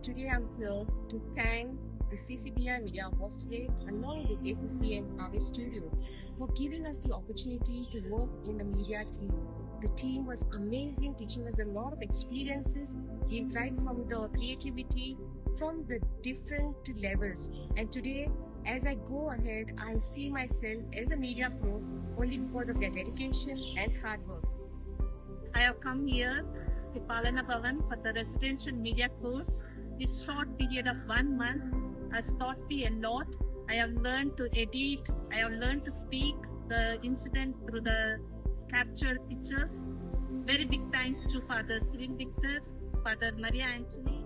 today I'm here to thank the CCBI Media Apostolate along with ACC and our studio for giving us the opportunity to work in the media team. The team was amazing, teaching us a lot of experiences, right from the creativity, from the different levels. And today, as I go ahead, I see myself as a media pro only because of their dedication and hard work. I have come here to Palana Bhavan for the residential media course. This short period of 1 month has taught me a lot. I have learned to edit. I have learned to speak the incident through the captured pictures. Very big thanks to Father Cyril Victor, Father Maria Anthony,